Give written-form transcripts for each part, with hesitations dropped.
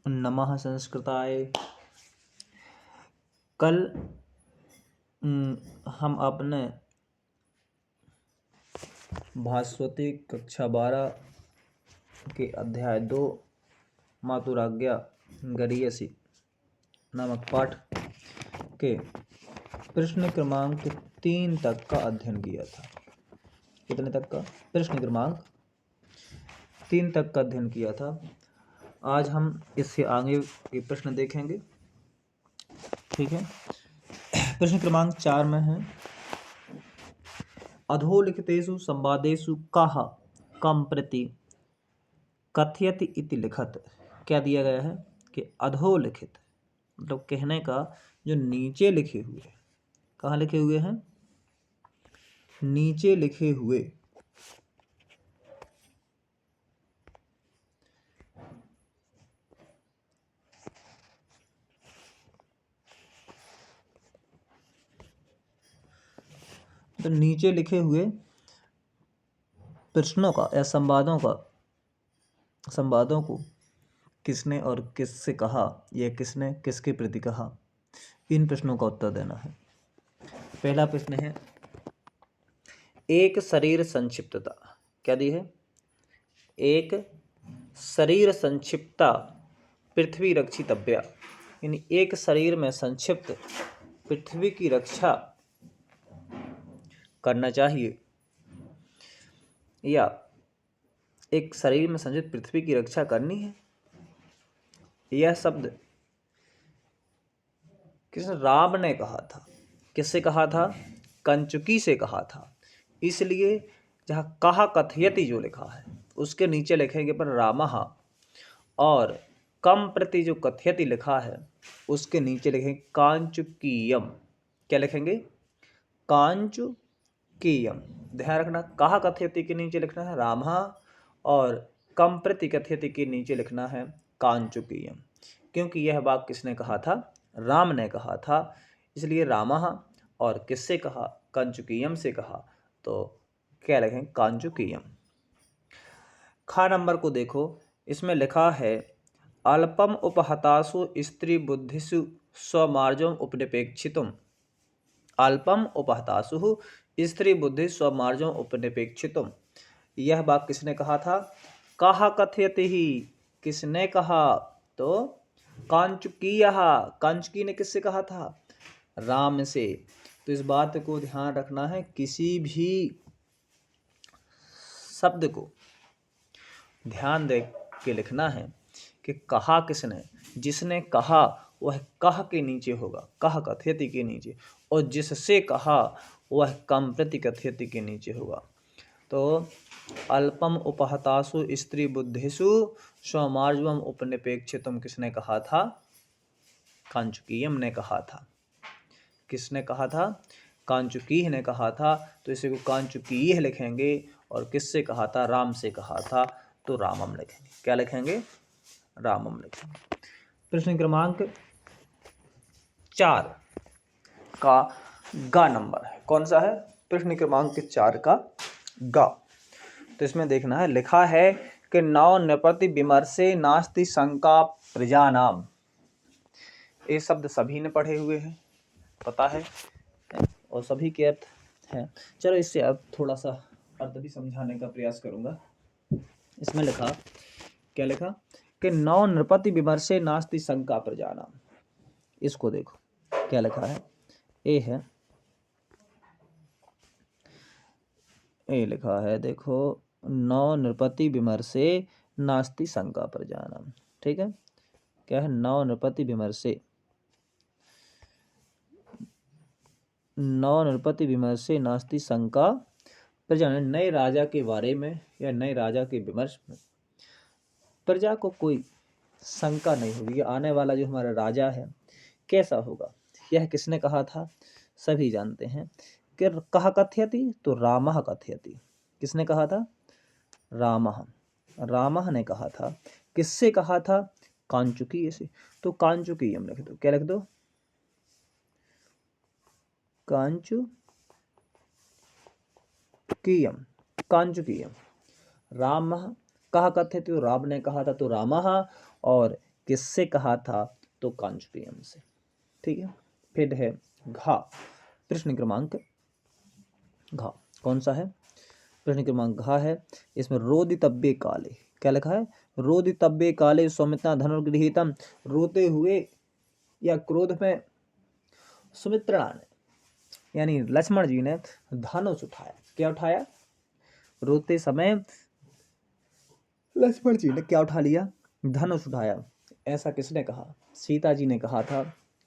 नमः संस्कृताय। कल हम अपने भास्वती कक्षा 12 के अध्याय 2 मातुराज्ञा गरीयसी नामक पाठ के प्रश्न क्रमांक 3 तक का अध्ययन किया था। कितने तक का? प्रश्न क्रमांक 3 तक का अध्ययन किया था। आज हम इससे आगे के प्रश्न देखेंगे। ठीक है। प्रश्न क्रमांक 4 में है अधोलिखितेषु संवादेषु कः कं प्रति कथयति इति लिखत। क्या दिया गया है कि अधोलिखित मतलब कहने का जो नीचे लिखे हुए, कहाँ लिखे हुए हैं? नीचे लिखे हुए तो नीचे लिखे हुए प्रश्नों का या संवादों को किसने और किससे कहा या किसने किसके प्रति कहा, इन प्रश्नों का उत्तर देना है। पहला प्रश्न है एक शरीर संक्षिप्तता। क्या दी है? एक शरीर संक्षिप्ता पृथ्वी रक्षितव्या, यानी एक शरीर में संक्षिप्त पृथ्वी की रक्षा करना चाहिए, या एक शरीर में संचित पृथ्वी की रक्षा करनी है। यह शब्द किस राम ने कहा था? किससे कहा था? कंचुकी से कहा था। इसलिए जहाँ कहा कथयति जो लिखा है उसके नीचे लिखेंगे पर रामः, और कम प्रति जो कथयति लिखा है उसके नीचे लिखेंगे कांचुकीयम। क्या लिखेंगे? कांचुकीयम। ध्यान रखना, कहा कथयति के नीचे लिखना है रामः और कम प्रति कथयति के नीचे लिखना है कांचुकीयम, क्योंकि यह वाक्य किसने कहा था? राम ने कहा था। इसलिए रामः और किससे कहा? कांचुकीयम से कहा, तो क्या लिखें? कांचुकीयम। खा नंबर को देखो, इसमें लिखा है अल्पम उपहतासु स्त्री बुद्धिषु स्वमार्जम उपनिपेक्षितुम। अल्पम उपहतासु स्त्री बुद्धि स्वमार्जम उपनिपेक्षितुम। यह बात किसने कहा था? कहा कथयति ही। किसने कहा? तो कांचुकीयः। कांचुकी ने किससे कहा था? राम से। तो इस बात को ध्यान रखना है, किसी भी शब्द को ध्यान दे के लिखना है कि कहा किसने। जिसने कहा वह कह के नीचे होगा, कह कथयति के नीचे, और जिससे कहा वह कम प्रति कथयति के नीचे होगा। तो अल्पम उपहतासु स्त्री बुद्धिषु स्वमार्जवम उपनिपेक्षितुम किसने कहा था? कांचुकीयम ने कहा था। किसने कहा था? कांचुकीय ने कहा था। तो इसे को कांचुकीय लिखेंगे, और किससे कहा था? राम से कहा था, तो रामम लिखेंगे। क्या लिखेंगे? रामम लिखेंगे। प्रश्न क्रमांक 4 का गा नंबर है। कौन सा है? प्रश्न क्रमांक 4 का गा। तो इसमें देखना है, लिखा है कि नौ नृपति विमर्शे नास्ति शंका प्रजानाम। ये शब्द सभी ने पढ़े हुए हैं, पता है, और सभी के अर्थ हैं। चलो इससे अब थोड़ा सा अर्थ भी समझाने का प्रयास करूंगा। इसमें लिखा, क्या लिखा कि नौ नृपति विमर्शे नास्ति शंका प्रजानाम। इसको देखो क्या लिखा है। ए लिखा है, देखो, नौ नृपति विमर्शे नास्ति शंका प्रजानाम। ठीक है, क्या है? नौ नृपति विमर्शे, नौ नृपति विमर्शे नास्ति शंका प्रजा। नए राजा के बारे में या नए राजा के विमर्श में प्रजा को कोई शंका नहीं होगी। आने वाला जो हमारा राजा है कैसा होगा, यह किसने कहा था? सभी जानते हैं कि कहा कथयति, तो रामः कथयति। किसने कहा था? रामः। रामः ने कहा था। किससे कहा था? कांचुकीय से। तो कांचुकीयम लिख दो। क्या लिख दो? कांचुकीयम। कांचुकीयम। रामः कहा कथयति, तो राम ने कहा था, तो रामः, और किससे कहा था? तो कांचुरियम से। ठीक है, फिर है घा, प्रश्न क्रमांक घा कौन सा है? प्रश्न क्रमांक घा है, इसमें रोदितव्ये काले, क्या लिखा है? रोदितव्ये काले सौमित्रा धनुर्गृहीतम, रोते हुए या क्रोध में सुमित्रा ने यानी लक्ष्मण जी ने धनुष उठाया। क्या उठाया? रोते समय लक्ष्मण जी ने क्या उठा लिया? धनुष उठाया। ऐसा किसने कहा? सीता जी ने कहा था।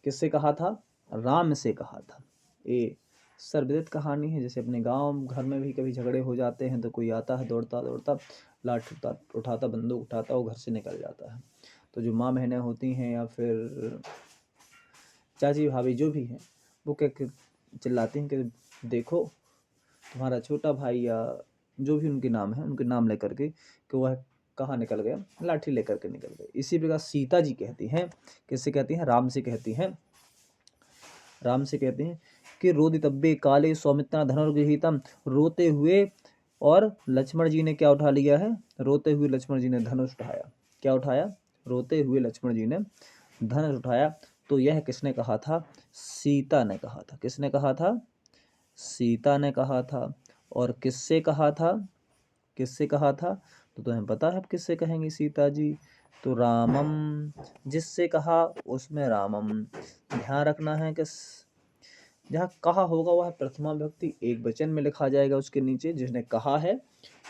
किससे कहा था? राम से कहा था। ये सर्वविदित कहानी है। जैसे अपने गांव घर में भी कभी झगड़े हो जाते हैं तो कोई आता है दौड़ता दौड़ता, लाठ उठाता, बंदूक उठाता, वो घर से निकल जाता है। तो जो माँ बहनें होती हैं या फिर चाची भाभी जो भी हैं, वो क्या चिल्लाती हैं कि देखो तुम्हारा छोटा भाई या जो भी उनके नाम है, उनके नाम लेकर के कि वह कहाँ निकल गया? लाठी लेकर के निकल गए। इसी प्रकार सीता जी कहती हैं, किससे कहती हैं? राम से कहती हैं। राम से कहते हैं कि रोदितव्ये काले सौमित्रा धनुर्गृहीतम, रोते हुए, और लक्ष्मण जी ने क्या उठा लिया है? रोते हुए लक्ष्मण जी ने धनुष उठाया। क्या उठाया? रोते हुए लक्ष्मण जी ने धनुष उठाया। तो यह किसने कहा था? सीता ने कहा था। किसने कहा था? सीता ने कहा था। और किससे कहा था? किससे कहा था? तो तुम्हें पता है अब किससे कहेंगी सीता जी? तो रामम, जिससे कहा उसमें रामम। ध्यान रखना है कि जहाँ कहा होगा वह प्रथमा विभक्ति एक वचन में लिखा जाएगा उसके नीचे, जिसने कहा है,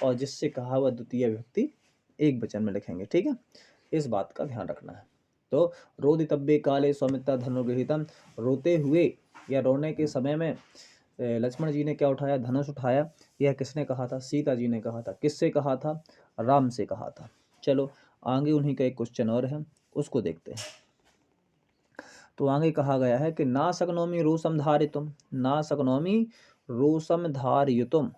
और जिससे कहा वह द्वितीय विभक्ति एक वचन में लिखेंगे। ठीक है, इस बात का ध्यान रखना है। तो रोदितव्ये काले सौमित्रा धनुर्गृहीतम, रोते हुए या रोने के समय में लक्ष्मण जी ने क्या उठाया? धनुष उठाया। यह किसने कहा था? सीता जी ने कहा था। किससे कहा था? राम से कहा था। चलो आगे उन्हीं का एक क्वेश्चन और है, उसको देखते हैं। तो आगे कहा गया है कि ना शक्नोमि रोषम धारितुम, ना शक्नोमि रोषम धारयितुम,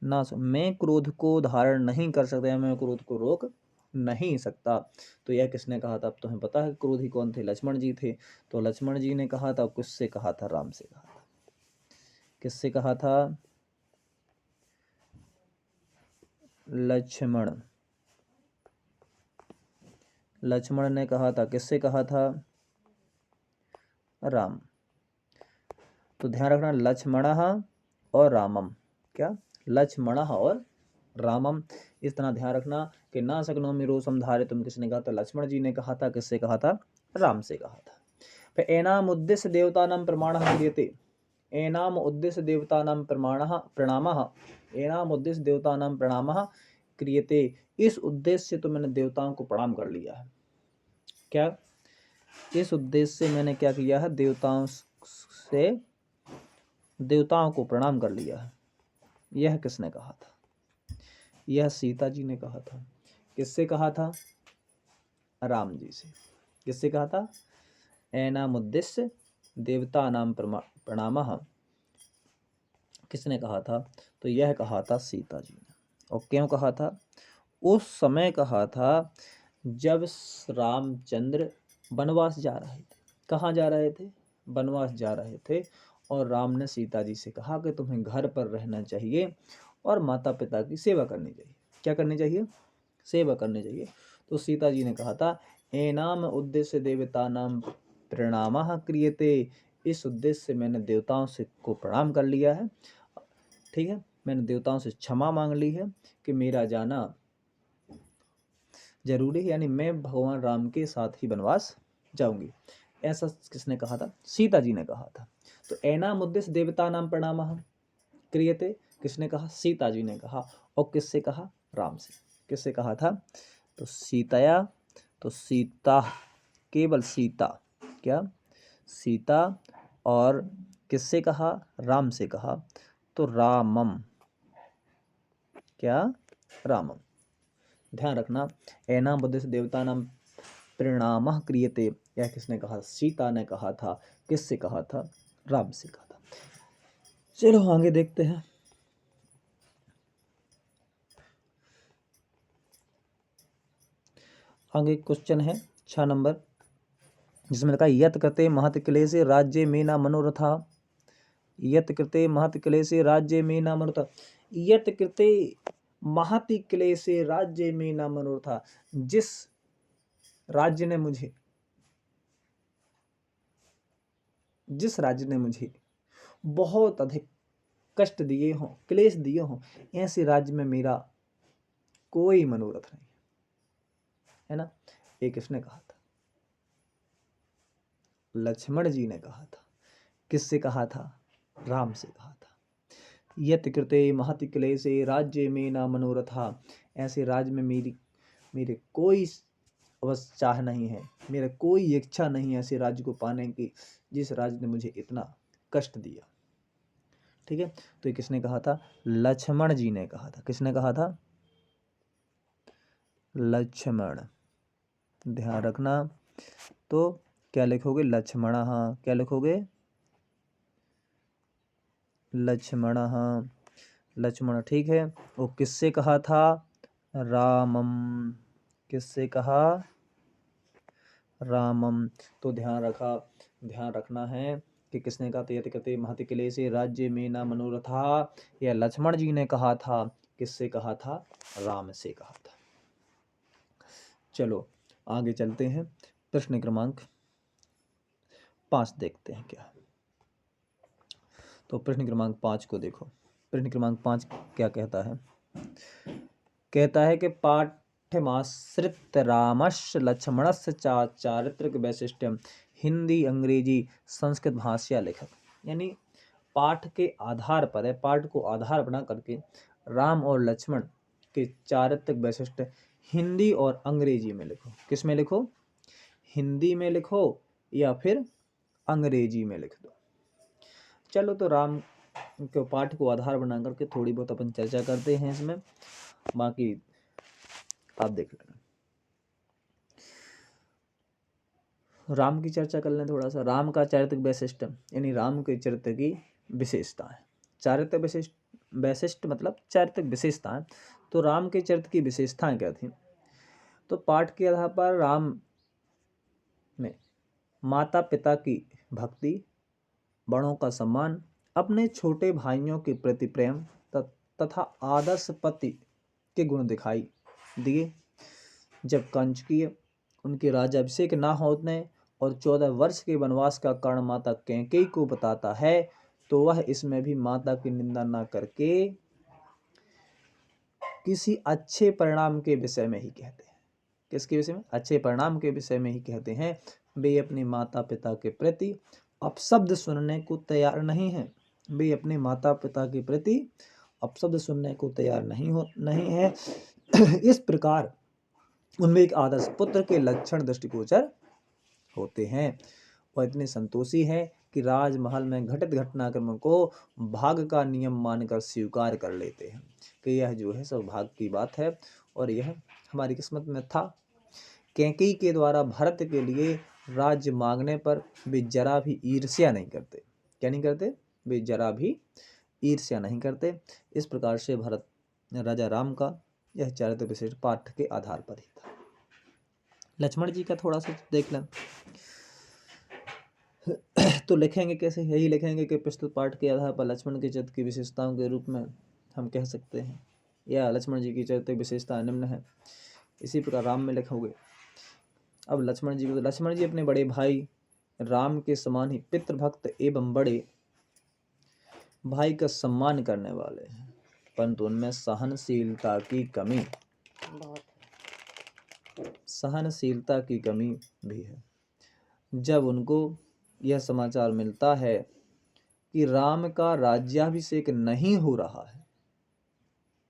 ना मैं क्रोध को धारण नहीं कर सकता, मैं क्रोध को रोक नहीं सकता। तो यह किसने कहा था? अब तुम्हें पता है क्रोधी कौन थे? लक्ष्मण जी थे। तो लक्ष्मण जी ने कहा था। किससे कहा था? राम से कहा था। किससे कहा था? लक्ष्मण ने कहा था। किससे कहा था? राम। तो ध्यान रखना, लक्ष्मणः और रामम। क्या? लक्ष्मणः और रामम। इस तरह ध्यान रखना कि ना शक्नोमि रोषम धारितुम किसने कहा था? लक्ष्मण जी ने कहा था। किससे कहा था? राम से कहा था। फिर एनाम उद्देश्य देवतानां प्रमाणः क्रियते, एनाम उद्देश्य देवतानां प्रणामः, एनाम उद्देश्य देवतानां प्रणामः क्रियते, इस उद्देश्य से तो मैंने देवताओं को प्रणाम कर लिया है। क्या? इस उद्देश्य से मैंने क्या किया है? देवताओं को प्रणाम कर लिया है। यह किसने कहा था? यह सीता जी ने कहा था। किससे कहा था? राम जी से। किससे कहा था? एनाम उद्देश्य देवता नाम प्रणामः किसने कहा था? तो यह कहा था सीता जी ने। और क्यों कहा था? उस समय कहा था जब रामचंद्र वनवास जा रहे थे। कहाँ जा रहे थे? वनवास जा रहे थे। और राम ने सीता जी से कहा कि तुम्हें घर पर रहना चाहिए और माता पिता की सेवा करनी चाहिए। क्या करनी चाहिए? सेवा करनी चाहिए। तो सीता जी ने कहा था एनाम उद्देश्य देवता नाम प्रणामः क्रियते, इस उद्देश्य से मैंने देवताओं से को प्रणाम कर लिया है। ठीक है, मैंने देवताओं से क्षमा मांग ली है कि मेरा जाना जरूरी है, यानी मैं भगवान राम के साथ ही वनवास जाऊंगी। ऐसा किसने कहा था? सीता जी ने कहा था। तो एनाम उद्देश्य देवता नाम प्रणामः क्रियते किसने कहा? सीता जी ने कहा। और किससे कहा? राम से। किससे कहा था? तो सीताया, तो सीता, केवल सीता। क्या? सीता। और किससे कहा? राम से कहा। तो रामम। क्या? रामम। ध्यान रखना, एनाम उद्देश्य देवता नाम प्रणामः क्रियते, यह किसने कहा? सीता ने कहा था। किससे कहा था? राम से कहा था। चलो आगे देखते हैं। आगे क्वेश्चन है 6 नंबर, जिसमें लिखा यत कृते महत क्लेशे राज्य में न मनोरथा, यत कृते महत क्लेशे राज्य में न मनोरथा, यत कृते महति क्लेशे राज्य में न मनोरथा, जिस राज्य ने मुझे, जिस राज्य ने मुझे बहुत अधिक कष्ट दिए हों, क्लेश दिए हों, ऐसे राज्य में मेरा कोई मनोरथ नहीं है ना। ये किसने कहा था? लक्ष्मण जी ने कहा था। किससे कहा था? राम से कहा था। यत कृते महति क्लेशे राज्य में ना मनोरथा, ऐसे राज्य में मेरे कोई अवश्य चाह नहीं है, मेरा कोई इच्छा नहीं है ऐसे राज्य को पाने की जिस राज्य ने मुझे इतना कष्ट दिया। ठीक है, तो ये किसने कहा था? लक्ष्मण जी ने कहा था। किसने कहा था? लक्ष्मण। ध्यान रखना। तो क्या लिखोगे? लक्ष्मण। हाँ, क्या लिखोगे? लक्ष्मण। हाँ, लक्ष्मण। ठीक है, वो किससे कहा था? रामम। किससे कहा? रामम। तो ध्यान रखना है कि किसने कहा? यत कृते महति क्लेशे राज्य में न मनोरथा, यह लक्ष्मण जी ने कहा था। किससे कहा था? राम से कहा था। चलो आगे चलते हैं। प्रश्न क्रमांक 5 देखते हैं क्या है। तो प्रश्न क्रमांक 5 को देखो। प्रश्न क्रमांक 5 क्या कहता है? कहता है कि पाठ्यमाश्रित रामस्य लक्ष्मणस्य चारित्रिक वैशिष्ट्यम हिंदी अंग्रेजी संस्कृत भाषा लेखक। यानी पाठ के आधार पर है, पाठ को आधार बना करके राम और लक्ष्मण के चारित्रिक वैशिष्ट्य हिंदी और अंग्रेजी में लिखो। किस में लिखो? हिंदी में लिखो या फिर अंग्रेजी में लिख दो। चलो तो राम के पाठ को आधार बना करके थोड़ी बहुत अपन चर्चा करते हैं इसमें, बाकी आप देख लेना। राम की चर्चा कर लें थोड़ा सा। राम का चारित्रिक वैशिष्ट्य यानी राम के चरित्र की विशेषता है। चारित्रिक वैशिष्ट मतलब चारित्रिक विशेषताएं। तो राम के चरित्र की विशेषताएं क्या थी? तो पाठ के आधार पर राम में माता पिता की भक्ति, बड़ों का सम्मान, अपने छोटे भाइयों के प्रति प्रेम तथा आदर्श पति के गुण दिखाई दिए। जब कंचकीय उनके राज्याभिषेक न होने और 14 वर्ष के वनवास का कारण माता कैकेयी को बताता है, तो वह इसमें भी माता की निंदा न करके किसी अच्छे परिणाम के विषय में ही कहते हैं। किसके विषय में? अच्छे परिणाम के विषय में ही कहते हैं। वे अपने माता पिता के प्रति अपशब्द सुनने को तैयार नहीं है। वे अपने माता पिता के प्रति अपशब्द सुनने को तैयार नहीं है। इस प्रकार उनमें एक आदर्श पुत्र के लक्षण दृष्टिगोचर होते हैं। वह इतने संतोषी है कि राजमहल में घटित घटनाक्रमों को भाग्य का नियम मानकर स्वीकार कर लेते हैं कि यह जो है सब भाग्य की बात है और यह हमारी किस्मत में था। कैकेयी के द्वारा भरत के लिए राज्य मांगने पर वे जरा भी ईर्ष्या नहीं करते। क्या नहीं करते? वे जरा भी ईर्ष्या नहीं करते। इस प्रकार से भरत राजा राम का यह चारित्र्य विशेष पाठ के आधार पर ही था। लक्ष्मण जी का थोड़ा सा देख लें। तो लिखेंगे कैसे? यही लिखेंगे कि प्रस्तुत पाठ के आधार पर लक्ष्मण के चरित्र की विशेषताओं के रूप में हम कह सकते हैं, या लक्ष्मण जी की चरित्र विशेषता निम्न है। इसी प्रकार राम में लिखोगे। अब लक्ष्मण जी को, लक्ष्मण जी अपने बड़े भाई राम के समान ही पितृभक्त एवं बड़े भाई का सम्मान करने वाले हैं, परंतु उनमें सहनशीलता की कमी भी है। जब उनको यह समाचार मिलता है कि राम का राज्याभिषेक नहीं हो रहा है,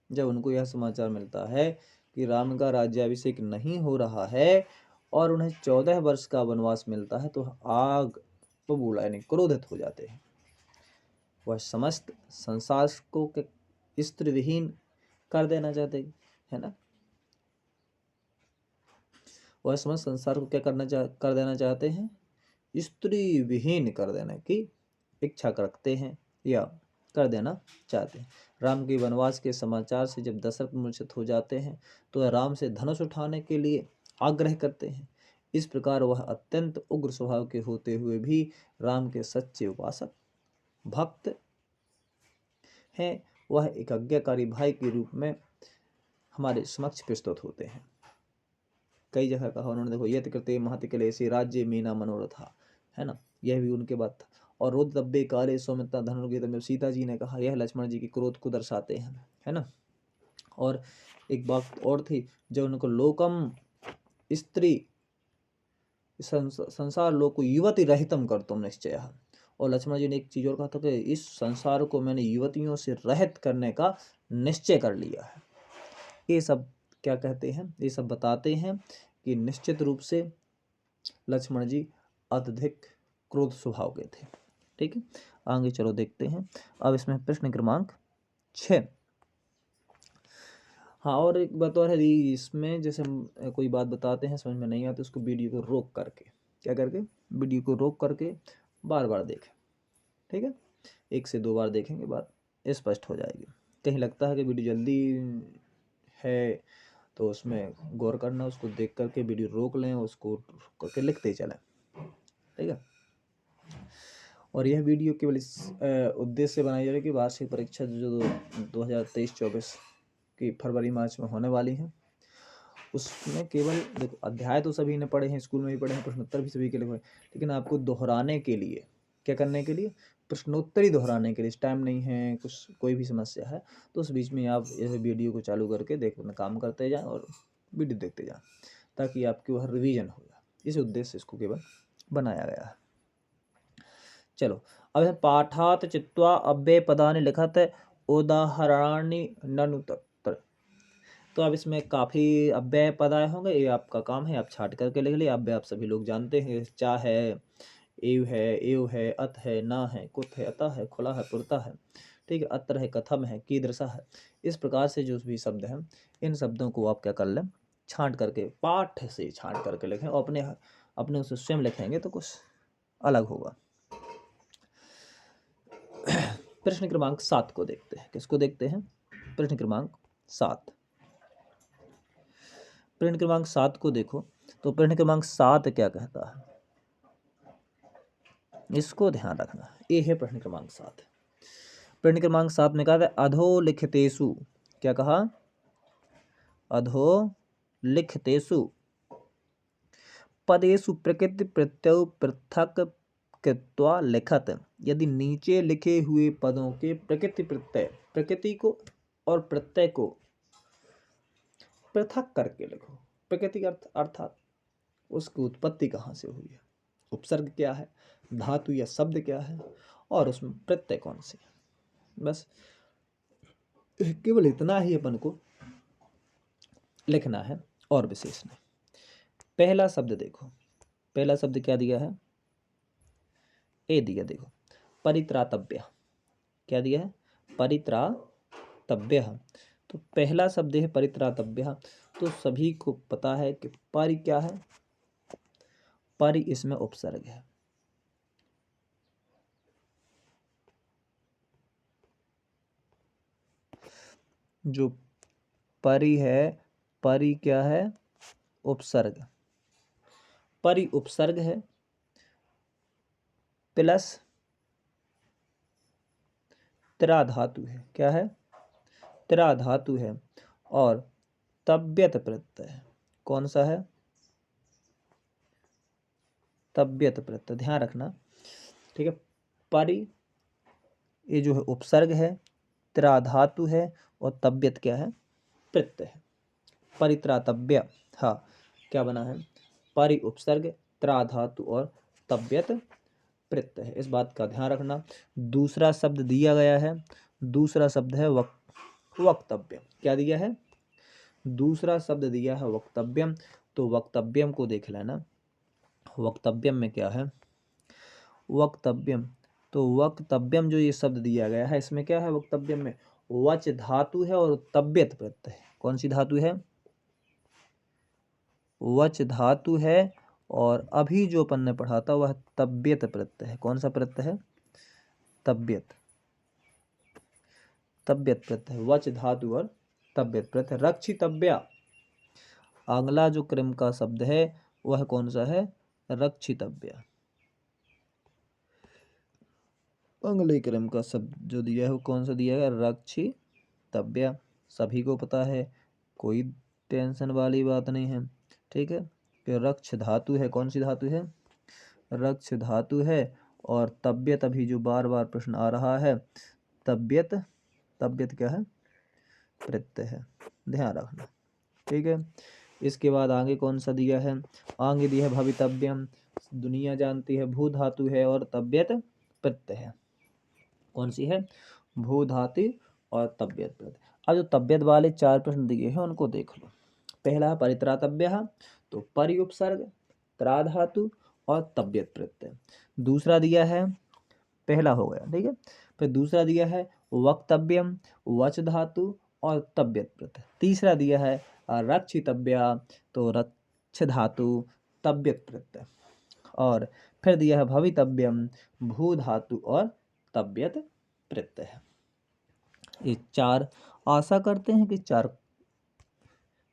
जब उनको यह समाचार मिलता है कि राम का राज्याभिषेक नहीं हो रहा है और उन्हें 14 वर्ष का वनवास मिलता है, तो आग बबूला यानी क्रोधित हो जाते हैं। वह समस्त संसार को स्त्री विहीन कर देना चाहते है ना। वह समस्त संसार को क्या कर देना चाहते हैं? स्त्री विहीन कर देने की इच्छा रखते हैं या कर देना चाहते हैं। राम के वनवास के समाचार से जब दशरथ मूर्छित हो जाते हैं तो राम से धनुष उठाने के लिए आग्रह करते हैं। इस प्रकार वह अत्यंत उग्र स्वभाव के होते हुए भी राम के सच्चे उपासक भक्त हैं। वह एक आज्ञाकारी भाई के रूप में हमारे समक्ष प्रस्तुत होते हैं। कई जगह कहा उन्होंने, देखो यत कृते महति क्लेशे राज्य मीना मनोरथा, है ना, यह भी उनके बात था। और रोद दब्बे काले सौमित्रा धनुर्गीत में सीता जी ने कहा, यह लक्ष्मण जी की क्रोध को दर्शाते हैं, है ना। और एक बात और थी, जब उनको लोकम स्त्री संसार लोक को युवती रहितम कर तुम निश्चय, और लक्ष्मण जी ने एक चीज और कहा था कि इस संसार को मैंने युवतियों से रहित करने का निश्चय कर लिया है। ये सब क्या कहते हैं, ये सब बताते हैं कि निश्चित रूप से लक्ष्मण जी अत्यधिक क्रोध स्वभाव के थे। ठीक है, आगे चलो देखते हैं। अब इसमें प्रश्न क्रमांक 6। हाँ, और एक बात और है, इसमें जैसे हम कोई बात बताते हैं समझ में नहीं आती, उसको वीडियो को रोक करके, क्या करके, वीडियो को रोक करके बार बार देखें। ठीक है, 1 से 2 बार देखेंगे बात स्पष्ट हो जाएगी। कहीं लगता है कि वीडियो जल्दी है तो उसमें गौर करना, उसको देख करके वीडियो रोक लें, उसको करके लिखते चलें। ठीक है, और यह वीडियो केवल इस उद्देश्य से बनाई जा रही है कि वार्षिक परीक्षा जो 2023-24 की फरवरी मार्च में होने वाली है, उसमें केवल देखो अध्याय तो सभी ने पढ़े हैं, स्कूल में भी पढ़े हैं, प्रश्नोत्तर भी सभी के लिए पढ़े, लेकिन आपको दोहराने के लिए, क्या करने के लिए, प्रश्नोत्तरी दोहराने के लिए टाइम नहीं है, कुछ कोई भी समस्या है तो उस बीच में आप यह वीडियो को चालू करके देखना, काम करते जाएं और वीडियो देखते जाएं, ताकि आपकी वह रिवीजन हो जाए। इस उद्देश्य से इसको केवल बनाया गया है। चलो, अब है पाठात चित्वा अव्यय पदानि लिखत उदाहरणानि ननु तत्र। तो अब इसमें काफ़ी अव्यय पद आए होंगे, ये आपका काम है, आप छाट करके लिख लिए। अव्यय आप सभी लोग जानते हैं, चा है, एव है, एव है, अत है, ना है, कुत है, अतः है, खुला है, पुरता है, ठीक है, अत्र है, कथम है, कीदृशा है। इस प्रकार से जो भी शब्द हैं, इन शब्दों को आप क्या कर लें, छांट करके, पाठ से छांट करके लिखें, और अपने उसे स्वयं लिखेंगे तो कुछ अलग होगा। प्रश्न क्रमांक 7 को देखते हैं। किसको देखते हैं? प्रश्न क्रमांक 7। प्रश्न क्रमांक 7 को देखो, तो प्रश्न क्रमांक 7 क्या कहता है, इसको ध्यान रखना। ये है प्रश्न क्रमांक 7। प्रश्न क्रमांक 7 में कहा था अधोलिखितेषु, क्या कहा, अधोलिखितेषु पदेषु प्रकृति प्रत्यय पृथक कृत्वा लिखत। यदि नीचे लिखे हुए पदों के प्रकृति प्रत्यय, प्रकृति को और प्रत्यय को पृथक करके लिखो। प्रकृति अर्थात उसकी उत्पत्ति कहाँ से हुई है, उपसर्ग क्या है, धातु या शब्द क्या है, और उसमें प्रत्यय कौन से है। बस केवल इतना ही अपन को लिखना है और विशेष नहीं। पहला शब्द देखो, पहला शब्द क्या दिया है, ए दिया, देखो परित्रातव्य, क्या दिया है, परित्रातव्य। तो पहला शब्द है परित्रातव्य। तो सभी को पता है कि परि क्या है, परि इसमें उपसर्ग है। जो परि है, परि क्या है, उपसर्ग, परि उपसर्ग है, प्लस त्रा धातु है, क्या है, त्रा धातु है, और तव्यत प्रत्यय, कौन सा है, तव्यत प्रत्यय, ध्यान रखना। ठीक है, परि ये जो है उपसर्ग है, त्रा धातु है, और तव्यत क्या है, प्रत्यय है। परित्रातव्य, हाँ क्या बना है, परि उपसर्ग, त्रा धातु और तव्यत प्रत्यय है। इस बात का ध्यान रखना। दूसरा शब्द दिया गया है, दूसरा शब्द है वक्तव्य। क्या दिया है, दूसरा शब्द दिया है वक्तव्यम। तो वक्तव्यम को देख लेना, वक्तव्यम में क्या है, वक्तव्यम। तो वक्तव्यम जो ये शब्द दिया गया है, इसमें क्या है, वक्तव्यम में वच धातु है और तव्यत प्रत्यय है। कौन सी धातु है, वच धातु है, और अभी जो अपन ने पढ़ा था वह तव्यत प्रत्यय है। कौन सा प्रत्यय है, तव्यत, तव्यत प्रत्यय, वच धातु और तव्यत प्रत्यय। रक्षितव्या, अगला जो क्रम का शब्द है वह कौन सा है, रक्षितव्या। अगले क्रम का शब्द जो दिया है वो कौन सा दिया है, रक्षितव्या। सभी को पता है, कोई टेंशन वाली बात नहीं है। ठीक है, कि रक्ष धातु है, कौन सी धातु है, रक्ष धातु है। और तब्यत, अभी जो बार बार प्रश्न आ रहा है, तब्यत, तब्यत क्या है, प्रत्यय है, ध्यान रखना। ठीक है, इसके बाद आगे कौन सा दिया है, आगे दिया है भवितव्यम, दुनिया जानती है भू धातु है और तब्यत प्रत्यय है, कौन सी है, भू धातु और तब्यत प्रत्यय। अब जो तब्यत वाले 4 प्रश्न दिए हैं उनको देख लो। पहला परित्रातव्य, तो परि उपसर्ग, त्रा धातु और तब्यत प्रत्यय। दूसरा दिया है, पहला हो गया, ठीक है, फिर दूसरा दिया है वक्तव्यम, वच धातु और तब्यत प्रत्यय। तीसरा दिया है रक्षितव्या, तो रक्ष धातु तब्यत प्रत्यय। और फिर दिया है भवितव्यम, भू धातु और तब्यत प्रत्यय। ये 4 आशा करते हैं कि 4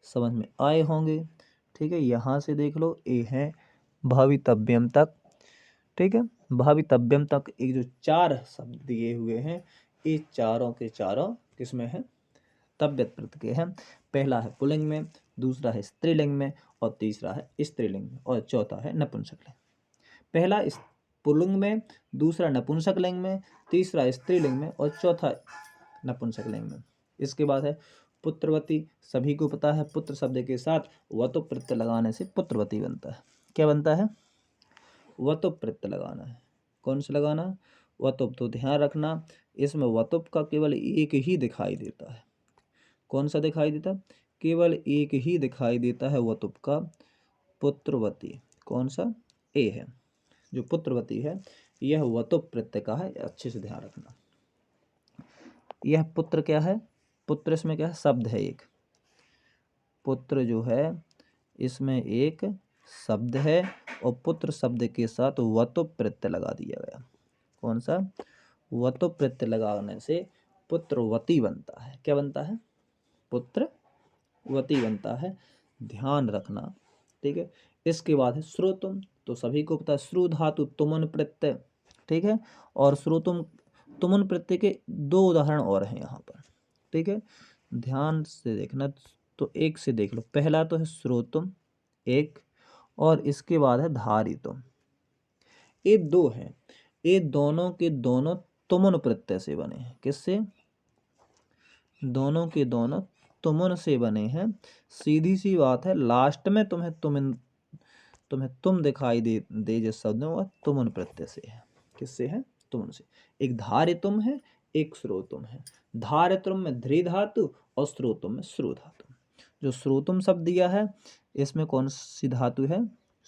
समझ में आए होंगे। ठीक है, यहाँ से देख लो, ये है भवितव्यम तक। ठीक है, भवितव्यम तक एक जो 4 शब्द दिए हुए हैं, ये चारों के चारों किसमें है, तब्यत प्रत्यय है। पहला है पुल्लिंग में, दूसरा है स्त्रीलिंग में और तीसरा है स्त्रीलिंग में और चौथा है नपुंसकलिंग। पहला पुल्लिंग में, दूसरा नपुंसकलिंग में, तीसरा स्त्रीलिंग में और चौथा नपुंसकलिंग में। इसके बाद है पुत्रवती, सभी को पता है पुत्र शब्द के साथ वतु प्रत्यय लगाने से पुत्रवती बनता है। क्या बनता है, वतु प्रत्यय लगाना है, कौन सा लगाना, वतुप। तो ध्यान रखना, इसमें वतुप का केवल एक ही दिखाई देता है, कौन सा दिखाई देता, केवल एक ही दिखाई देता है वतुप का, पुत्रवती। कौन सा, ए है, जो पुत्रवती है यह वतुप प्रत्यय का है, अच्छे से ध्यान रखना। यह पुत्र क्या है, पुत्र इसमें क्या है, शब्द है एक, पुत्र जो है इसमें एक शब्द है और पुत्र शब्द के साथ वतुप प्रत्यय लगा दिया गया। कौन सा, वतुप प्रत्यय लगाने से पुत्रवती बनता है। क्या बनता है, पुत्रवती बनता है, ध्यान रखना। ठीक है, इसके बाद है श्रोतुम, तो सभी को पता है श्रु धातु तुमन प्रत्यय। ठीक है, और श्रोतुम तुमन प्रत्यय के 2 उदाहरण और हैं यहाँ पर। ठीक है, ध्यान से देखना, तो एक से देख लो। पहला तो है श्रोतुम एक, और इसके बाद है धारितुम, ये 2 हैं। ये दोनों के दोनों तुमन प्रत्यय से बने हैं। किससे, दोनों के दोनों तुमन से बने हैं। सीधी सी बात है, लास्ट में तुम्हें तुम दिखाई दे जिस शब्द में, वह तुमन प्रत्यय से है। किससे है, तुमन से। एक धारितुम है, एक श्रोतुम है। धारितुम में ध्री धातु और श्रोतुम में श्रु धातु। जो श्रोतुम शब्द दिया है इसमें कौन सी धातु है,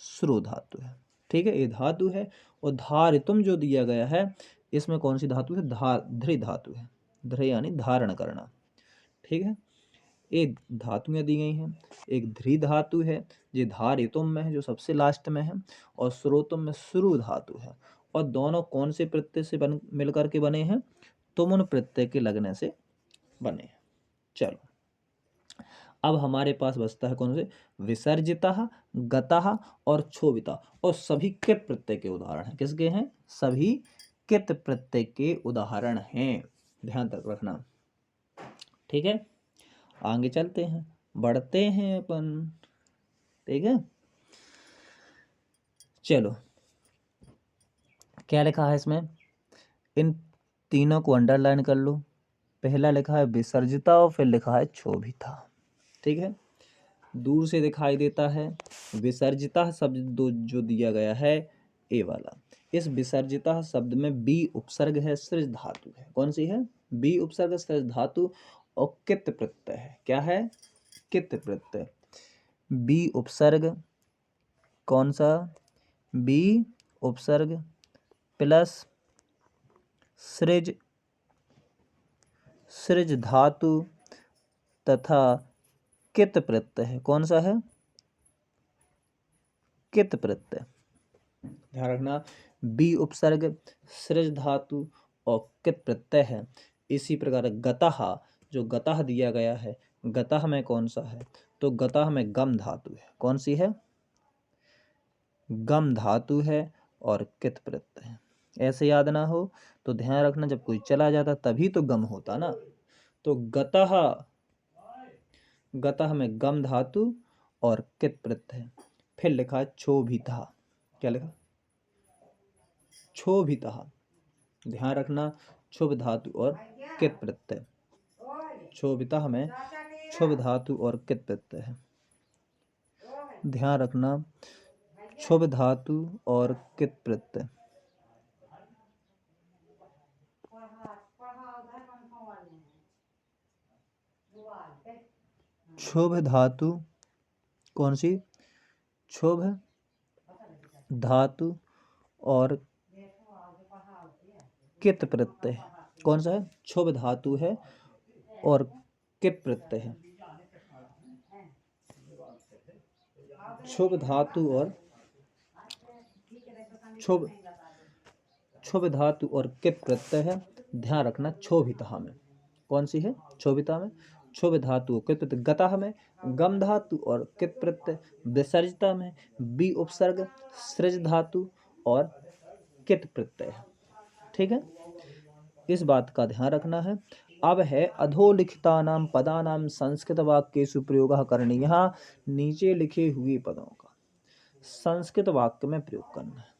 श्रु धातु है। ठीक है, ये धातु है। और धारितुम जो दिया गया है इसमें कौन सी धातु है, ध्री धातु है, ध्री यानी धारण करना। ठीक है, एक धातुएं दी गई हैं, एक ध्री धातु है जो धारितुम में है, जो सबसे लास्ट में है, और श्रोतुम में श्रु धातु है। और दोनों कौन से प्रत्यय से मिलकर के बने हैं, तुमन प्रत्यय के लगने से बने हैं। चलो, अब हमारे पास बचता है कौन से, विसर्जिता, गतः और क्षोभिता। और सभी कित प्रत्यय के उदाहरण हैं। किसके हैं, सभी कित प्रत्यय के उदाहरण हैं, ध्यान तक रखना। ठीक है, आगे चलते हैं, बढ़ते हैं अपन। ठीक है, चलो, क्या लिखा है इसमें, इन तीनों को अंडरलाइन कर लो। पहला लिखा है विसर्जिता और फिर लिखा है क्षोभिता। ठीक है, दूर से दिखाई देता है विसर्जिता शब्द जो दिया गया है, ए वाला। इस विसर्जिता शब्द में बी उपसर्ग है, सृज धातु है। कौन सी है, बी उपसर्ग सृज धातु और कित प्रत्यय है। क्या है, कित प्रत्यय। बी उपसर्ग, कौन सा, बी उपसर्ग प्लस सृज धातु तथा कित प्रत्यय है। कौन सा है, कित प्रत्यय। ध्यान रखना, बी उपसर्ग सृज धातु और कित प्रत्यय है। इसी प्रकार गतः, जो गतः दिया गया है, गतः में कौन सा है, तो गतः में गम धातु है। कौन सी है, गम धातु है और कित प्रत्यय है। ऐसे याद ना हो तो ध्यान रखना, जब कोई चला जाता तभी तो गम होता ना। तो गतः, गतः में गम धातु और कित प्रत्यय। फिर लिखा है क्षोभितः। क्या लिखा? क्षोभितः। ध्यान रखना, क्षुभ धातु और कित प्रत्यय। क्षोभितः में क्षुभ धातु और कित प्रत्यय है। ध्यान रखना, क्षुभ धातु और कित प्रत्यय। क्षुभ धातु कौन सी? क्षुभ धातु और कित प्रत्यय कौन सा है? क्षुभ धातु है और कित प्रत्यय है। क्षुभ धातु और क्षुभ धातु और कित प्रत्यय है। ध्यान रखना, क्षोभितः में कौन सी है? क्षोभितः में क्षुभ धातु और कित प्रत्यय। गतः में गम धातु और कित प्रत्यय। विसर्जिता में बी उपसर्ग सृज धातु और कित प्रत्यय है। ठीक है, इस बात का ध्यान रखना है। अब है अधोलिखितानां पदानां संस्कृत वाक्येषु प्रयोगः करणीयः। यहाँ नीचे लिखे हुए पदों का संस्कृत वाक्य में प्रयोग करना है।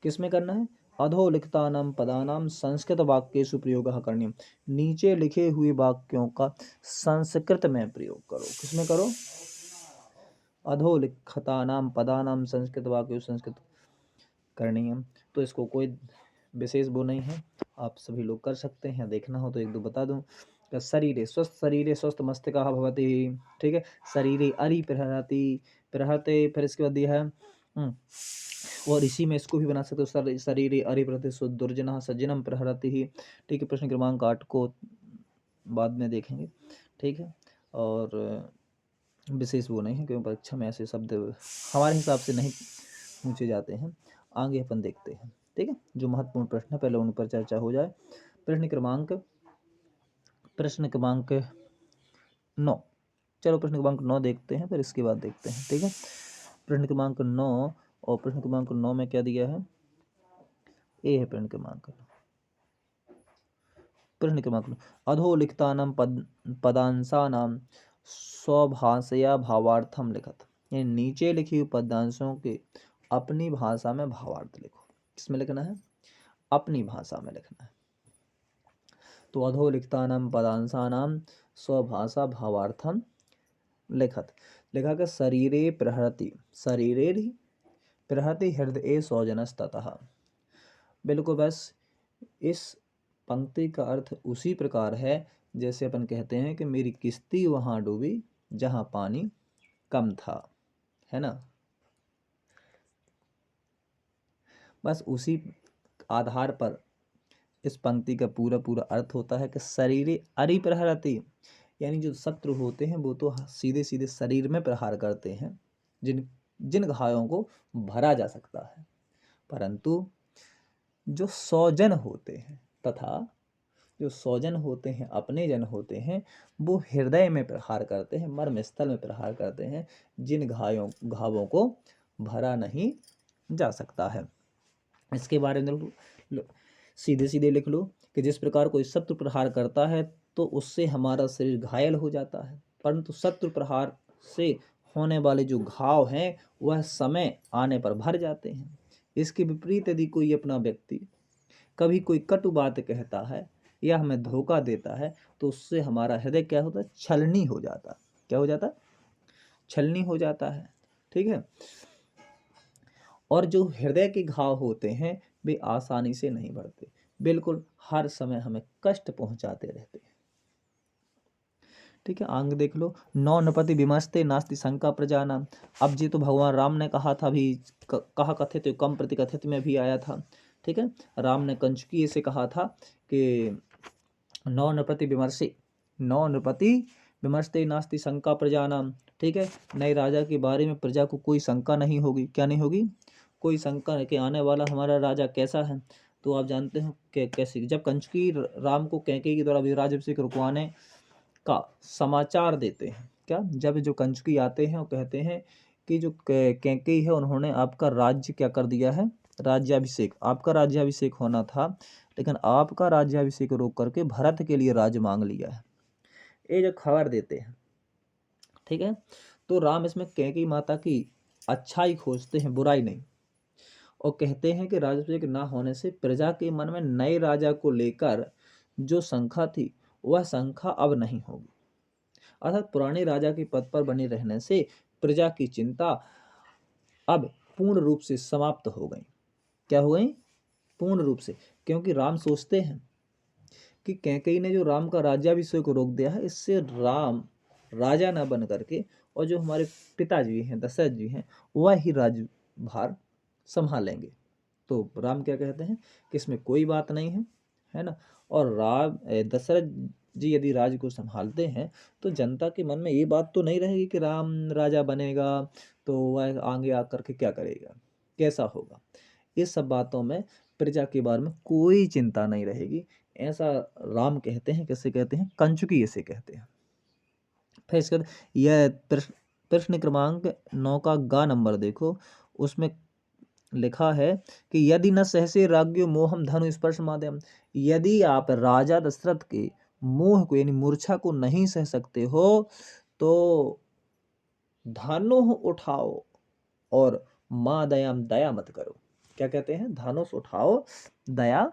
किस में करना है? अधोलिखितानां पदानां संस्कृत वाक्येषु प्रयोगः करणीयः। नीचे लिखे हुए वाक्यों का संस्कृत में प्रयोग करो। किसमें करो? अधोलिखितानां पदानां संस्कृत वाक्येषु संस्कृत करणीयः। तो इसको कोई विशेष वो नहीं है, आप सभी लोग कर सकते हैं। देखना हो तो एक दो बता दूं। शरीरे स्वस्थ मस्तिष्कः भवति। ठीक है, शरीरे अरि प्रहरति प्रहरते। फिर इसके बाद दिया है और इसी में इसको भी बना सकते हो, शरीरे अरि प्रहरति सुदुर्जनः सज्जनम प्रहरति ही। ठीक है, प्रश्न क्रमांक 8 को बाद में देखेंगे। ठीक है, और विशेष वो नहीं है क्योंकि परीक्षा में ऐसे शब्द हमारे हिसाब से नहीं पूछे जाते हैं। आगे अपन देखते हैं। ठीक है, जो महत्वपूर्ण प्रश्न है पहले उन पर चर्चा हो जाए। प्रश्न क्रमांक 9। चलो प्रश्न क्रमांक 9 देखते हैं, फिर इसके बाद देखते हैं। ठीक है, प्रश्न क्रमांक 9 और प्रश्न क्रमांक 9 में क्या दिया है? ए है प्रश्न क्रमांक 9। अधोलिखितानां पदांशानां स्वभाषया भावार्थम लिखत। यानी नीचे लिखी हुई पदांशों के अपनी भाषा में भावार्थ लिखो। किसमें लिखना है? अपनी भाषा में लिखना है। तो अधोलिखितानां पदांशानां स्वभाषा भावार्थम लिखत। लिखा कि शरीरे प्रहरति हृदय सौजनस्ततः। बिल्कुल बस इस पंक्ति का अर्थ उसी प्रकार है जैसे अपन कहते हैं कि मेरी किश्ती वहां डूबी जहां पानी कम था, है ना। बस उसी आधार पर इस पंक्ति का पूरा अर्थ होता है कि शरीरे अरि प्रहरति, यानी जो शत्रु होते हैं वो तो सीधे सीधे शरीर में प्रहार करते हैं, जिन घायों को भरा जा सकता है, परंतु जो स्वजन होते हैं तथा जो स्वजन होते हैं, अपने जन होते हैं, वो हृदय में प्रहार करते हैं, मर्म स्थल में प्रहार करते हैं, जिन घावों को भरा नहीं जा सकता है। इसके बारे में सीधे सीधे लिख लो कि जिस प्रकार कोई शत्रु प्रहार करता है तो उससे हमारा शरीर घायल हो जाता है, परंतु शत्रु प्रहार से होने वाले जो घाव हैं वह समय आने पर भर जाते हैं। इसके विपरीत यदि कोई अपना व्यक्ति कभी कोई कटु बात कहता है या हमें धोखा देता है तो उससे हमारा हृदय क्या होता है? छलनी हो जाता है। क्या हो जाता है? छलनी हो जाता है। ठीक है, और जो हृदय के घाव होते हैं वे आसानी से नहीं भरते, बिल्कुल हर समय हमें कष्ट पहुंचाते रहते हैं। ठीक है, आगे देख लो। नौ नृपति विमस्ते नास्ति शंका प्रजानाम। अब जी तो भगवान राम ने कहा था, अभी कहा कथित कम प्रतिकथित में भी आया था। ठीक है, राम ने कंचुकी से कहा था कि नौ नृपति विमर्शते नास्ति शंका प्रजानाम। ठीक है, नए राजा के बारे में प्रजा को कोई शंका नहीं होगी। क्या नहीं होगी? कोई शंका कि आने वाला हमारा राजा कैसा है। तो आप जानते हो कि कैसे जब कंचुकी राम को कैकेयी के द्वारा राज्याभिषेक रुकवाने का समाचार देते हैं, क्या जब जो कंचुकी आते हैं और कहते हैं कि जो कैकेयी है उन्होंने आपका राज्य क्या कर दिया है? राज्याभिषेक, आपका राज्याभिषेक होना था लेकिन आपका राज्याभिषेक रोक करके भरत के लिए राज्य मांग लिया है, ये जो खबर देते हैं। ठीक है, तो राम इसमें कैकेयी माता की अच्छाई खोजते हैं, बुराई नहीं, और कहते हैं कि राजभिषेक ना होने से प्रजा के मन में नए राजा को लेकर जो शंका थी वह शंका अब नहीं होगी। अर्थात पुराने राजा के पद पर बने रहने से प्रजा की चिंता अब पूर्ण रूप से समाप्त हो गई। क्या हो गई? पूर्ण रूप से। क्योंकि राम सोचते हैं कि कैकेयी ने जो राम का राज्याभिषेक को रोक दिया है, इससे राम राजा न बन करके और जो हमारे पिताजी हैं दशरथ जी हैं वह ही राज्यभार संभालेंगे। तो राम क्या कहते हैं कि इसमें कोई बात नहीं है, है ना। और दशरथ जी यदि राज्य को संभालते हैं तो जनता के मन में ये बात तो नहीं रहेगी कि राम राजा बनेगा तो वह आगे आकर के क्या करेगा, कैसा होगा। ये सब बातों में प्रजा के बारे में कोई चिंता नहीं रहेगी, ऐसा राम कहते हैं। किससे कहते हैं? कंचुकी इसे कहते हैं। फिर इसके बाद यह प्रश्न क्रमांक 9 का गा नंबर देखो, उसमें लिखा है कि यदि न सहसे राज्ञो मोहम धनु स्पर्श माध्यम, यदि आप राजा दशरथ के मोह को यानी मूर्छा को नहीं सह सकते हो तो धनुष उठाओ और माँ दयाम दया मत करो। क्या कहते हैं? धनुष उठाओ, दया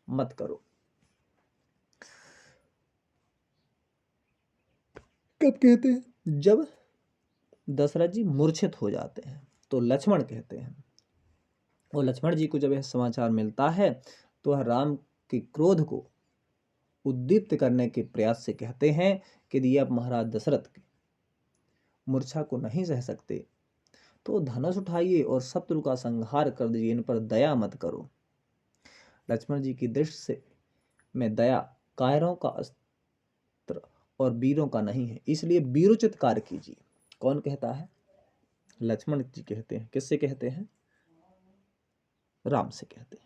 मत करो। कब कहते हैं? जब दशरथ जी मूर्छित हो जाते हैं तो लक्ष्मण कहते हैं, और लक्ष्मण जी को जब यह समाचार मिलता है तो वह राम के क्रोध को उद्दीप्त करने के प्रयास से कहते हैं कि यदि आप महाराज दशरथ की मूर्छा को नहीं सह सकते तो धनुष उठाइए और शत्रु का संहार कर दीजिए, इन पर दया मत करो। लक्ष्मण जी की दृष्टि से में दया कायरों का अस्त्र और वीरों का नहीं है, इसलिए वीरोचित कार्य कीजिए। कौन कहता है? लक्ष्मण जी कहते हैं। किससे कहते हैं? राम से कहते हैं।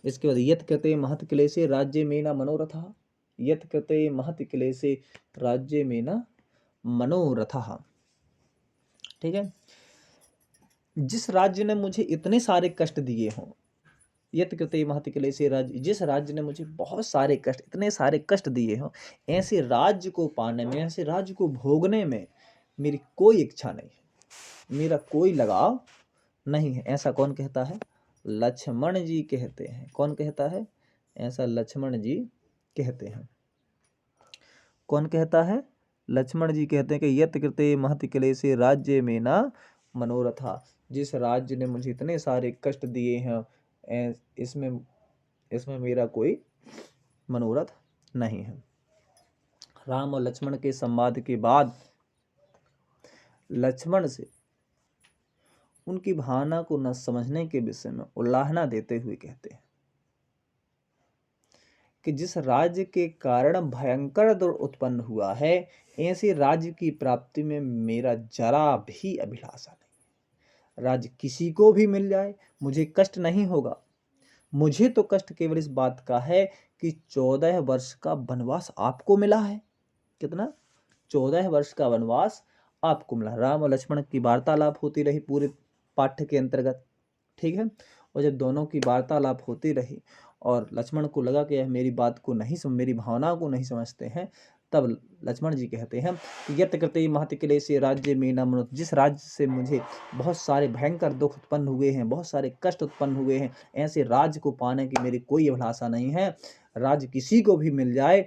इसके बाद यत कृते महत क्लेशे राज्य में न मनोरथ, यत कृते महत क्लेशे राज्य में न मनोरथ। ठीक है, जिस राज्य ने मुझे इतने सारे कष्ट दिए हों, यत कृते महत क्लेशे राज्य, जिस राज्य ने मुझे बहुत सारे कष्ट, इतने सारे कष्ट दिए हों, ऐसे राज्य को पाने में, ऐसे राज्य को भोगने में मेरी कोई इच्छा नहीं है, मेरा कोई लगाव नहीं है। ऐसा कौन कहता है? लक्ष्मण जी कहते हैं। कौन कहता है? ऐसा लक्ष्मण जी कहते हैं। कौन कहता है? लक्ष्मण जी कहते हैं कि यत कृते महत क्लेशे राज्य में न मनोरथा, जिस राज्य ने मुझे इतने सारे कष्ट दिए हैं इसमें मेरा कोई मनोरथ नहीं है। राम और लक्ष्मण के संवाद के बाद लक्ष्मण से उनकी भावना को न समझने के विषय में उल्लाहना देते हुए कहते हैं कि जिस राज्य के कारण भयंकर दुर उत्पन्न हुआ है, ऐसे राज्य की प्राप्ति में मेरा जरा भी अभिलाषा नहीं। राज्य किसी को भी मिल जाए मुझे कष्ट नहीं होगा। मुझे तो कष्ट केवल इस बात का है कि 14 वर्ष का वनवास आपको मिला है। कितना? 14 वर्ष का वनवास आपको मिला। राम और लक्ष्मण की वार्तालाप होती रही पूरे पाठ्य के अंतर्गत, ठीक है। और जब दोनों की वार्तालाप होती रही और लक्ष्मण को लगा कि यह मेरी बात को नहीं मेरी भावना को नहीं समझते हैं, तब लक्ष्मण जी कहते हैं कि यत कृते महत क्लेशे राज्य में न मनोरथ, जिस राज्य से मुझे बहुत सारे भयंकर दुख उत्पन्न हुए हैं, बहुत सारे कष्ट उत्पन्न हुए हैं, ऐसे राज्य को पाने की मेरी कोई अभिलाषा नहीं है। राज्य किसी को भी मिल जाए,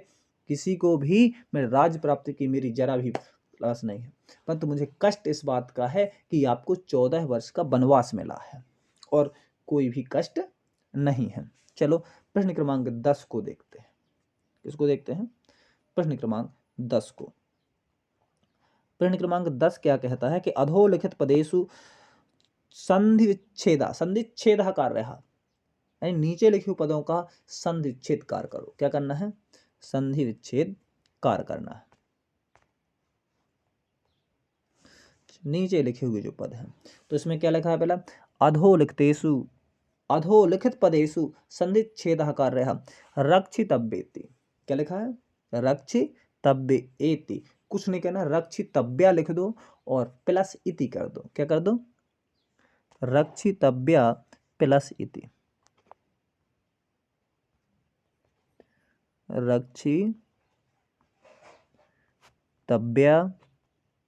किसी को भी मेरे राज्य प्राप्ति की मेरी जरा भी लाश नहीं है, परंतु मुझे कष्ट इस बात का है कि आपको 14 वर्ष का वनवास मिला है और कोई भी कष्ट नहीं है। चलो प्रश्न क्रमांक 10 को देखते हैं। किसको देखते हैं? प्रश्न क्रमांक 10 को। प्रश्न क्रमांक 10 क्या कहता है कि अधोलिखित पदेषु संधि विच्छेद कार्य, यानी नीचे लिखे पदों का संधि विच्छेद कार्य करो। क्या करना है? संधि विच्छेद कार्य करना है। नीचे लिखे हुए जो पद हैं, तो इसमें क्या लिखा है? पहला अधोलिखित पदेषु संधिच्छेदः कार्यः रक्षितव्येति। क्या लिखा है? रक्षितव्येति। कुछ नहीं कहना, रक्षितव्या लिख दो और प्लस इति कर दो। क्या कर दो? रक्षितव्या प्लस इति। रक्षितव्या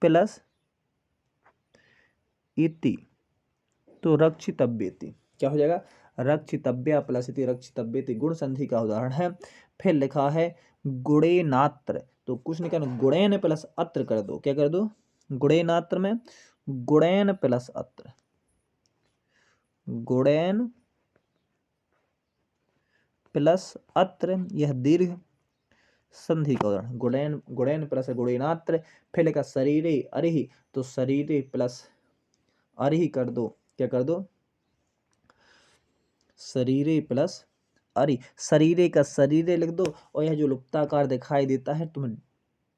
प्लस इति, तो रक्षितव्येति क्या हो जाएगा, रक्षितव्या प्लस इति रक्षितव्येति गुण संधि का उदाहरण है। फिर लिखा है गुणेनात्र, तो कुछ नहीं करना, गुणेन प्लस अत्र कर दो, क्या कर दो, गुणेनात्र में गुणेन प्लस अत्र, गुणेन प्लस अत्र, यह दीर्घ संधि का उदाहरण, गुणेन गुणेन प्लस गुणेनात्र। फिर लिखा शरीरे अरिहि, तो शरीरे प्लस अरिहि कर दो, क्या कर दो, शरीरे प्लस अरि, शरीरे का शरीरे लिख दो, और यह जो लुप्ताकार दिखाई देता है तुम्हें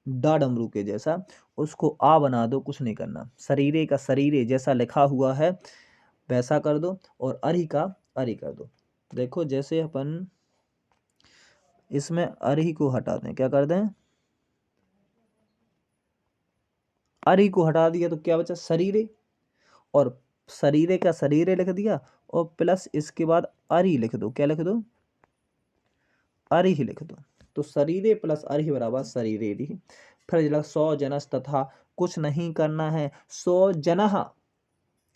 डा डमरू के जैसा, उसको आ बना दो, कुछ नहीं करना। शरीरे का शरीरे जैसा लिखा हुआ है वैसा कर दो, और अरि का अरि कर दो। देखो जैसे अपन इसमें अरि को हटा दें, क्या कर दें, अरि को हटा दिया तो क्या बचा, शरीरे, और शरीरे का शरीरे लिख दिया, और प्लस इसके बाद अरि लिख दो, क्या लिख दो, अरि ही लिख दो, तो शरीरे प्लस अरि बराबर शरीरे ही। फिर सौ जनस तथा, कुछ नहीं करना है, सौ जनः,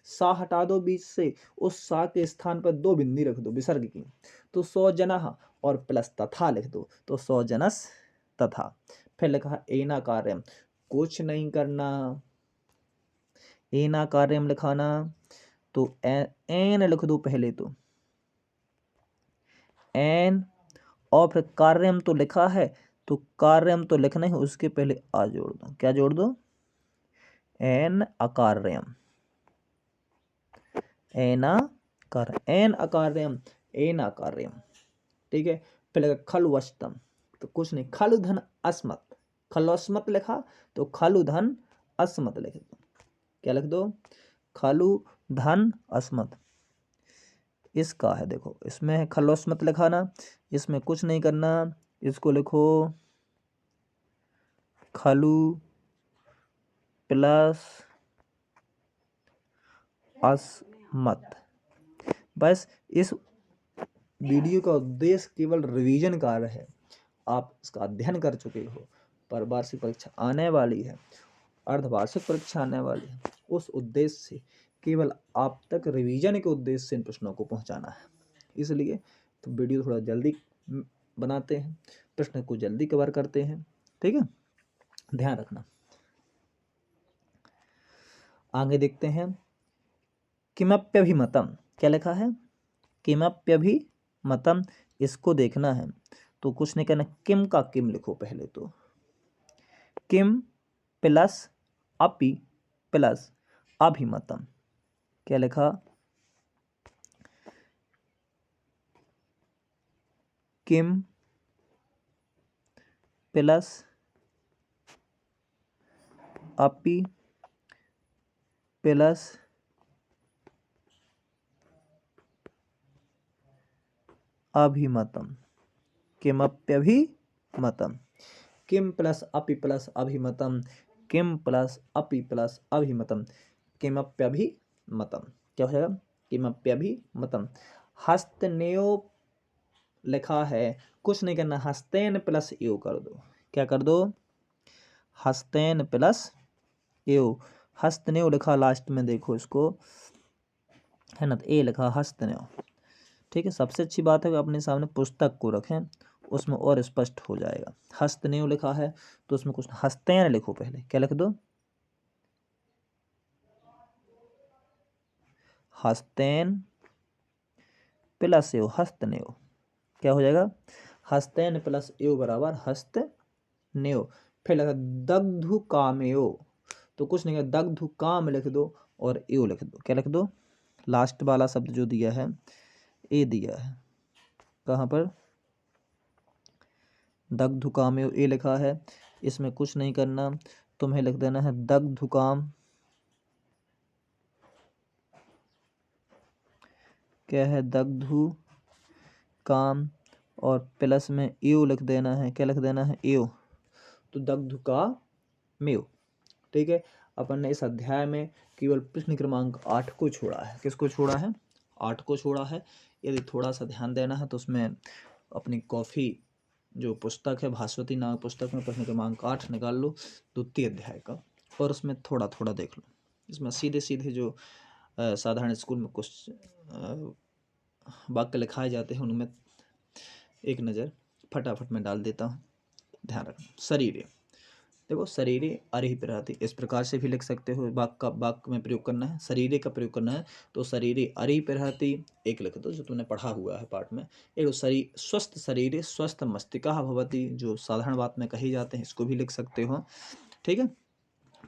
सा हटा दो बीच से, उस सा के स्थान पर दो बिंदी रख दो विसर्ग की, तो सौ जनः, और प्लस तथा लिख दो, तो सौ जनस तथा। फिर लिखा एना कार्यम, कुछ नहीं करना, एना कार्यम लिखाना, तो एन लिख दो पहले, तो एन, और फिर कार्यम तो लिखा है, तो कार्यम तो लिखना है, उसके पहले आ जोड़ दो, क्या जोड़ दो, एन अकार्यम, एना कार्य, एन अकार्यम, एन अकार्यम, ठीक है। फिर खलु वस्तम, तो कुछ नहीं, खलु धन अस्मत, खलु अस्मत लिखा, तो खलु धन अस्मत लिख दो, क्या लिख दो, खलु धन अस्मत। इसका है देखो, इसमें है खलु अस्मत लिखाना, इसमें कुछ नहीं करना, इसको लिखो खलु प्लस अस्मत। बस इस वीडियो का उद्देश्य केवल रिवीजन कार्य है, आप इसका अध्ययन कर चुके हो, पर वार्षिक परीक्षा आने वाली है, अर्धवार्षिक परीक्षा आने वाली है, उस उद्देश्य से केवल आप तक रिवीजन के उद्देश्य से इन प्रश्नों को पहुंचाना है। इसलिए तो वीडियो थोड़ा जल्दी बनाते हैं, प्रश्न को जल्दी कवर करते हैं, ठीक है, ध्यान रखना। आगे देखते हैं, किमप्यभिमतम, क्या लिखा है, किमप्यभिमतम, इसको देखना है, तो कुछ नहीं करना, किम का किम लिखो पहले, तो किम प्लस अपि प्लस अभिमतम, क्या लिखा, किम प्लस अपि प्लस अभिमतम, किमप्यभिमतम, किम प्लस अपि प्लस अभिमतम, किम प्लस अपि प्लस अभिमतम, किमप्यभिमतम, क्या हो जाएगा, किमप्यभिमतम। हस्तनेयो लिखा है, कुछ नहीं करना, हस्तेन प्लस एव कर दो, क्या कर दो, हस्तेन प्लस एव, हस्तनेव लिखा लास्ट में, देखो इसको है ना, तो ए लिखा हस्तनेव, ठीक है। सबसे अच्छी बात है कि अपने सामने पुस्तक को रखें, उसमें और स्पष्ट हो जाएगा। हस्तनेव लिखा है तो उसमें कुछ हस्तेन लिखो पहले, क्या लिख दो, हस्तेन प्लस एव, हस्तनेव, क्या हो जाएगा, हस्तेन प्लस एव बराबर हस्तनेव। फिर लगा दग्धु कामेयो, तो कुछ नहीं, दग्धु काम लिख दो और एव लिख दो, क्या लिख दो, लास्ट वाला शब्द जो दिया है ए दिया है, कहाँ पर, दग्धुकाम ए लिखा है, इसमें कुछ नहीं करना, तुम्हें लिख देना है दग्धुकाम, क्या है, दग्धु काम, और प्लस में एव लिख देना है, क्या लिख देना है, एव, तो दग्धुकामेव, ठीक है। अपन ने इस अध्याय में केवल प्रश्न क्रमांक 8 को छोड़ा है, किसको छोड़ा है, 8 को छोड़ा है। यदि थोड़ा सा ध्यान देना है तो उसमें अपनी कॉफी जो पुस्तक है भास्वती नामक पुस्तक में प्रश्न क्रमांक 8 निकाल लो, द्वितीय अध्याय का, और उसमें थोड़ा थोड़ा देख लो। इसमें सीधे सीधे जो साधारण स्कूल में कुछ वाक्य लिखाए जाते हैं उनमें एक नज़र फटाफट में डाल देता हूँ, ध्यान रखना। शरीरे, देखो शरीरे अरिहि प्रहति, इस प्रकार से भी लिख सकते हो। वाक्य में प्रयोग करना है, शरीरे का प्रयोग करना है तो शरीरे अरिहि प्रहति एक लिख दो, जो तुमने पढ़ा हुआ है पाठ में। एक शरीर स्वस्थ शरीरे स्वस्थ मस्तिष्कः भवति, जो साधारण बात में कही जाते हैं, इसको भी लिख सकते हो। ठीक है।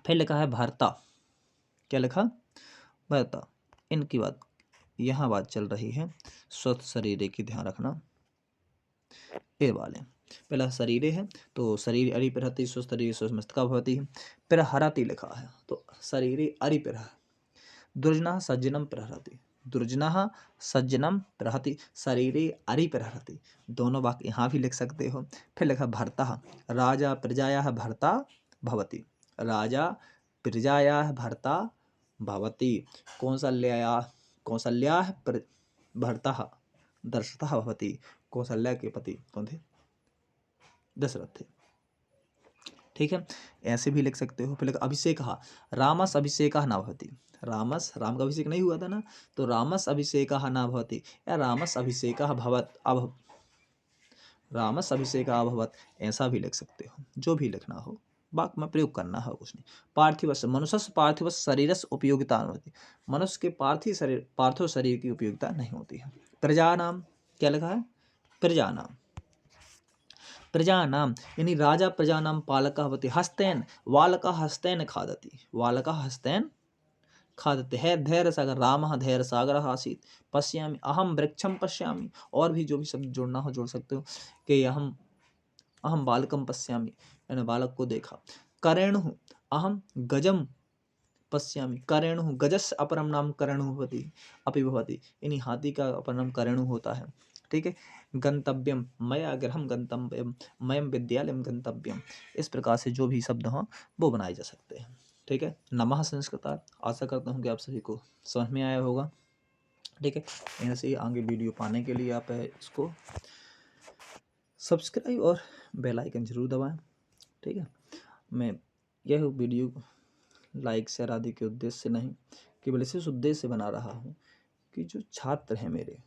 फिर लिखा है भर्ता, क्या लिखा, भर्ता। इनकी बात, यहाँ बात चल रही है स्वस्थ शरीरे की, ध्यान रखना ये वाले। पहला शरीरे है तो शरीर अरि प्रहति स्वस्थ शरीर स्वस्थ मस्तिष्कः भवति। प्रहरति लिखा है तो शरीरे अरि प्रह, दुर्जनः सज्जनम प्रहरति, दुर्जनः सज्जनम प्रहति, शरीरे अरि प्रहरति। दोनों वाक्य यहाँ भी लिख सकते हो। फिर लिखा भर्ता, राजा प्रजायाः भर्ता भवति, राजा प्रजायाः भर्ता भवति। कौसल्याः भर्ता दशरथः भवति, कौशल्या के पति कौन थे, दशरथ थे। ठीक है, ऐसे भी लिख सकते हो। फिर अभिषेक, रामस अभिषेक न भवति, रामस, राम का अभिषेक नहीं हुआ था ना, तो रामस अभिषेक न भवति या रामस अभिषेक भवत अब, रामस अभिषेक अभवत, ऐसा भी लिख सकते हो। जो भी लिखना हो, वाक्य में प्रयोग करना है, कुछ नहीं। पार्थिव मनुष्य पार्थिव शरीरस उपयोगिता होती, मनुष्य के पार्थिव शरीर की उपयोगिता नहीं होती है। प्रजा नाम, क्या लिखा है, प्रजा नाम, प्रजा नाम यानी राजा प्रजा नाम पालकः भवति, हस्तेन बालकः हस्तेन खादति, बालकः हस्तेन खादते है। धैर्य सागर, रामः धैर्य सागरः आसीत्, पश्यामि अहम वृक्षम पश्यामि, और भी जो भी शब्द जोड़ना हो जोड़ सकते हो कि अहम बालकम पश्यामि, मैंने बालक को देखा। करेणुः अहम गजम पश्यामि, करेणुः गजस्य अपरम नाम करेणुः भवति अपि भवति, यानी हाथी का अपर नाम करेणुः होता है। ठीक है। गंतव्यम मया गृहम गंतव्यम, मयम विद्यालयम गंतव्यम, इस प्रकार से जो भी शब्द हों वो बनाए जा सकते हैं। ठीक है। नमः संस्कृताय, आशा करता हूँ कि आप सभी को समझ में आया होगा। ठीक है। यहाँ से आगे वीडियो पाने के लिए आप इसको सब्सक्राइब और बेल आइकन जरूर दबाएं। ठीक है। मैं यह वीडियो लाइक शेयर आदि के उद्देश्य से नहीं, केवल इस उद्देश्य से बना रहा हूँ कि जो छात्र हैं मेरे,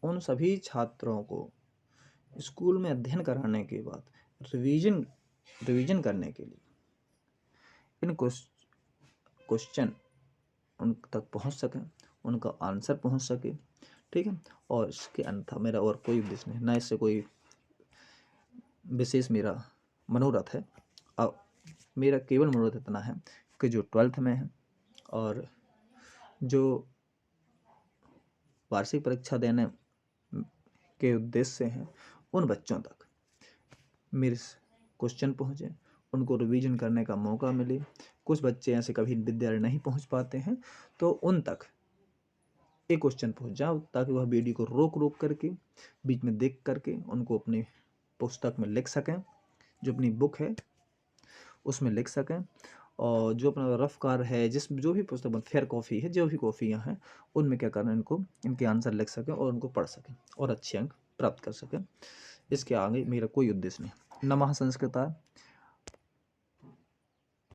उन सभी छात्रों को स्कूल में अध्ययन कराने के बाद रिवीजन करने के लिए इन क्वेश्चन उन तक पहुंच सके, उनका आंसर पहुंच सके। ठीक है। और इसके अन्यथा मेरा और कोई उद्देश्य नहीं, ना इससे कोई विशेष मेरा मनोरथ है। अब मेरा केवल मनोरथ इतना है कि जो 12th में है और जो वार्षिक परीक्षा देने के उद्देश्य से हैं, उन बच्चों तक मेरे क्वेश्चन पहुँचे, उनको रिवीजन करने का मौका मिले। कुछ बच्चे ऐसे कभी विद्यालय नहीं पहुँच पाते हैं, तो उन तक एक क्वेश्चन पहुँच जाओ, ताकि वह वीडियो को रोक करके बीच में देख करके उनको अपनी पुस्तक में लिख सकें, जो अपनी बुक है उसमें लिख सकें, और जो अपना रफ कार्य है, जो भी पुस्तक फेयर कॉपी है, जो भी कॉपियाँ हैं, उनमें क्या करना है, इनको इनके आंसर लिख सकें और उनको पढ़ सकें और अच्छे अंक प्राप्त कर सकें। इसके आगे मेरा कोई उद्देश्य नहीं। नमः संस्कृताय।